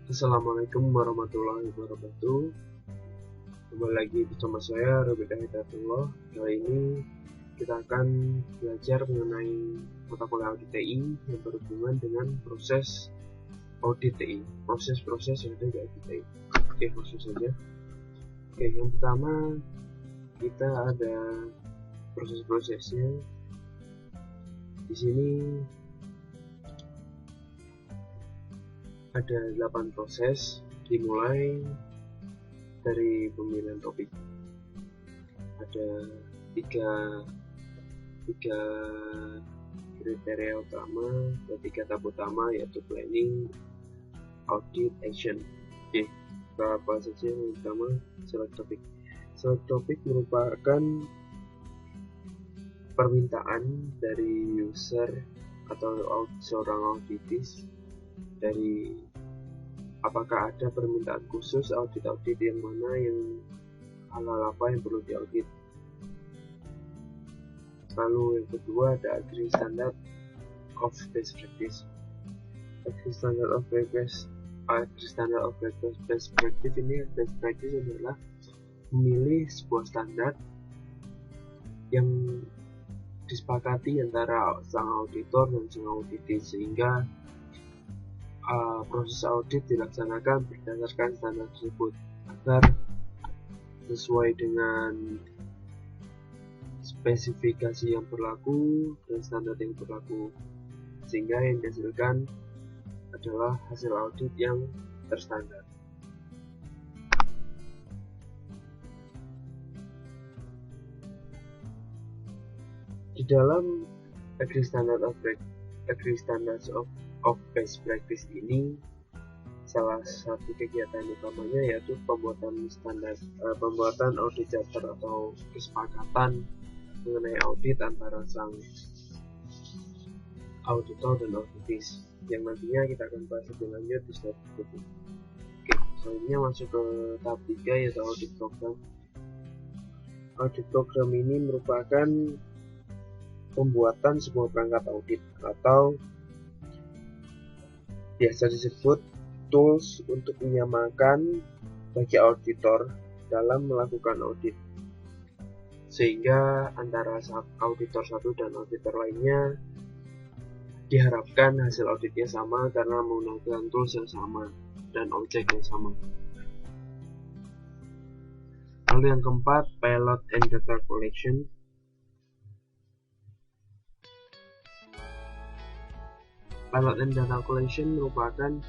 Assalamualaikum warahmatullahi wabarakatuh. Kembali lagi bersama saya Robert Hidayatullah. Kali ini kita akan belajar mengenai mata kuliah audit TI yang berhubungan dengan proses audit TI, proses-proses yang ada di audit TI. Oke, langsung saja. Oke, yang pertama kita ada proses-prosesnya. Di sini ada 8 proses, dimulai dari pemilihan topik. Ada tiga kriteria utama atau 3 tahap utama, yaitu planning, audit, action. Oke, kita bahas saja yang pertama, select topic. Select topic merupakan permintaan dari user atau seorang auditis dari apakah ada permintaan khusus audit yang mana, yang hal-hal apa yang perlu diaudit. Lalu yang kedua ada agree standard of best practice. Agree standard of best practice ini, best practice adalah memilih sebuah standar yang disepakati antara sang auditor dan sang auditis, sehingga proses audit dilaksanakan berdasarkan standar tersebut agar sesuai dengan spesifikasi yang berlaku dan standar yang berlaku, sehingga yang dihasilkan adalah hasil audit yang terstandar. Di dalam agree standards of best practice ini, salah satu kegiatan utamanya yaitu pembuatan audit charter atau kesepakatan mengenai audit antara sang auditor dan auditis, yang nantinya kita akan bahas lebih lanjut di slide berikutnya. Oke, selanjutnya masuk ke tahap 3, yaitu audit program. Audit program ini merupakan pembuatan sebuah perangkat audit atau biasa disebut tools untuk menyamakan bagi auditor dalam melakukan audit, sehingga antara auditor satu dan auditor lainnya diharapkan hasil auditnya sama karena menggunakan tools yang sama dan objek yang sama. Lalu yang keempat, pilot and data collection. Pilot and data collection merupakan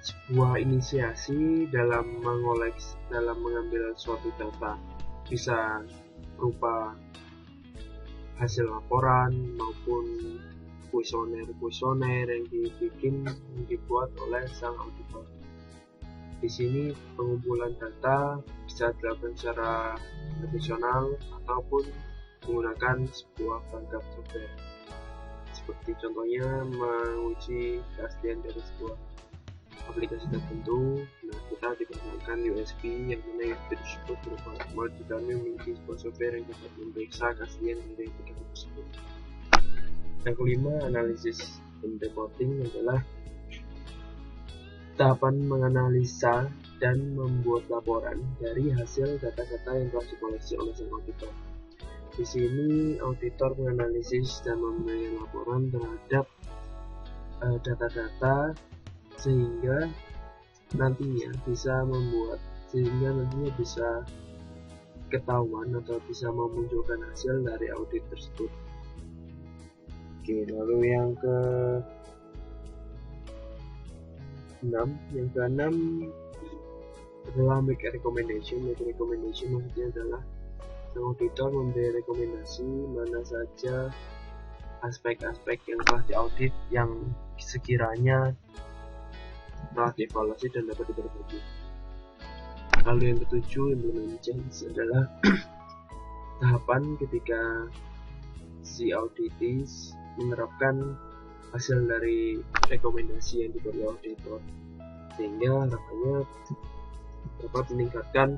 sebuah inisiasi dalam mengambil suatu data, bisa berupa hasil laporan maupun kuesioner yang dibuat oleh sang auditor. Di sini pengumpulan data bisa dilakukan secara profesional ataupun menggunakan sebuah perangkat software. Seperti contohnya menguji keaslian dari sebuah aplikasi tertentu. Nah, kita diperkenalkan USB, yang mana USB tersebut merupakan kita memiliki sebuah software yang dapat memeriksa keaslian dari aplikasi tersebut. Yang kelima, analisis dan reporting adalah tahapan menganalisa dan membuat laporan dari hasil data-data yang telah dikoleksi oleh sang auditor. Di sini auditor menganalisis dan memberikan laporan terhadap data-data sehingga nantinya bisa ketahuan atau bisa memunculkan hasil dari audit tersebut. Oke, lalu yang keenam adalah make a recommendation. Make a recommendation maksudnya adalah sang auditor memberi rekomendasi mana saja aspek-aspek yang telah diaudit yang sekiranya telah dievaluasi dan dapat diperbaiki. Lalu yang ketujuh, implementation, adalah tahapan ketika si auditis menerapkan hasil dari rekomendasi yang diberi auditor, sehingga harapannya dapat meningkatkan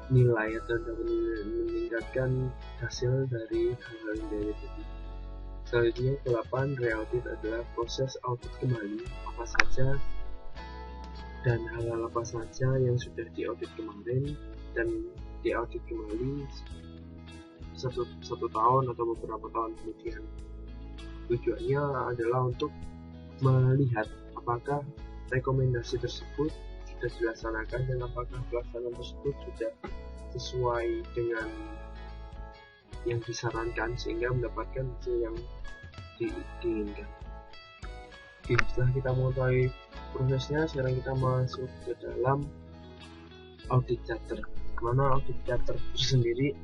nilai atau dapat meningkatkan hasil dari hal-hal yang diaudit. Selanjutnya ke-8, re-audit adalah proses audit kembali apa saja dan hal-hal apa saja yang sudah diaudit kemarin dan diaudit kembali satu tahun atau beberapa tahun kemudian. Tujuannya adalah untuk melihat apakah rekomendasi tersebut sudah dilaksanakan dan apakah pelaksanaan tersebut sudah sesuai dengan yang disarankan sehingga mendapatkan hasil yang diinginkan. Oke, setelah kita mengetahui prosesnya, sekarang kita masuk ke dalam audit charter. Mana audit charter itu sendiri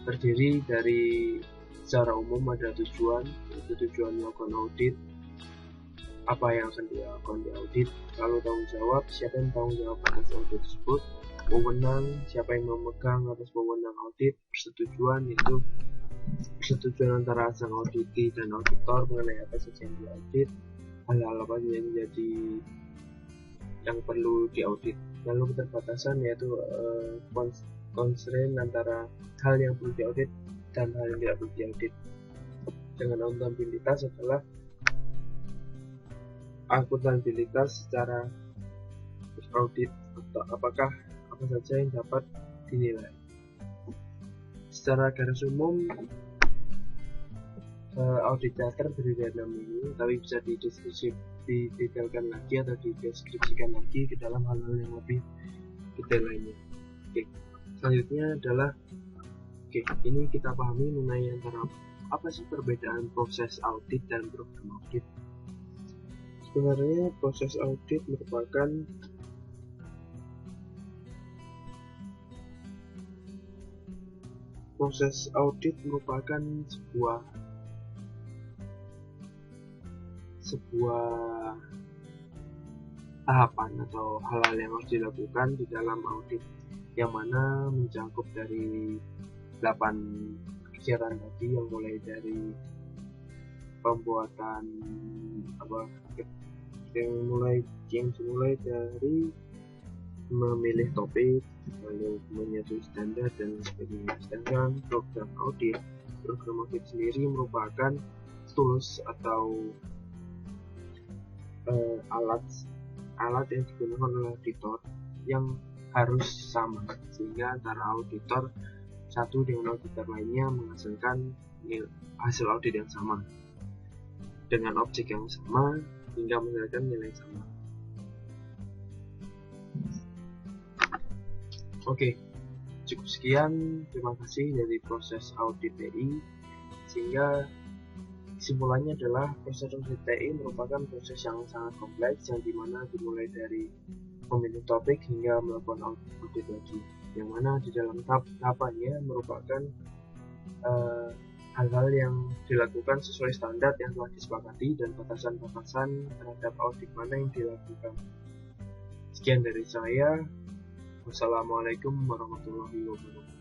terdiri dari secara umum ada tujuan, yaitu tujuan melakukan audit, apa yang akan dilakukan di audit, lalu tanggung jawab, siapa yang tanggung jawab atas audit tersebut, wewenang, siapa yang memegang atas wewenang audit, persetujuan, yaitu persetujuan antara sang auditi dan auditor mengenai apa saja yang diaudit, hal-hal apa yang menjadi yang perlu diaudit, lalu keterbatasan, yaitu constraint antara hal yang perlu diaudit dan hal yang tidak perlu diaudit. Dengan akuntabilitas adalah akuntabilitas secara audit atau apakah apa saja yang dapat dinilai. Secara garis umum audit charter terdiri dari 6 ini, tapi bisa didetailkan lagi atau dideskripsikan lagi ke dalam hal-hal yang lebih detail lainnya. Oke, selanjutnya adalah ini kita pahami mengenai antara apa sih perbedaan proses audit dan program audit. Sebenarnya proses audit merupakan sebuah tahapan atau hal-hal yang harus dilakukan di dalam audit, yang mana mencakup dari 8 kegiatan tadi, yang mulai dari pembuatan yang dimulai dari memilih topik, lalu menyetujui standar dan sebagainya. Sedangkan program audit sendiri merupakan tools atau alat yang digunakan oleh auditor yang harus sama, sehingga antara auditor satu dengan auditor lainnya menghasilkan hasil audit yang sama dengan objek yang sama hingga menghasilkan nilai yang sama. Oke, cukup sekian. Terima kasih dari proses audit TI. Sehingga kesimpulannya adalah proses audit TI merupakan proses yang sangat kompleks, yang dimana dimulai dari memilih topik hingga melakukan audit lagi, yang mana di dalam tahapannya merupakan hal-hal yang dilakukan sesuai standar yang telah disepakati dan batasan-batasan terhadap audit mana yang dilakukan. Sekian dari saya. Wassalamualaikum warahmatullahi wabarakatuh.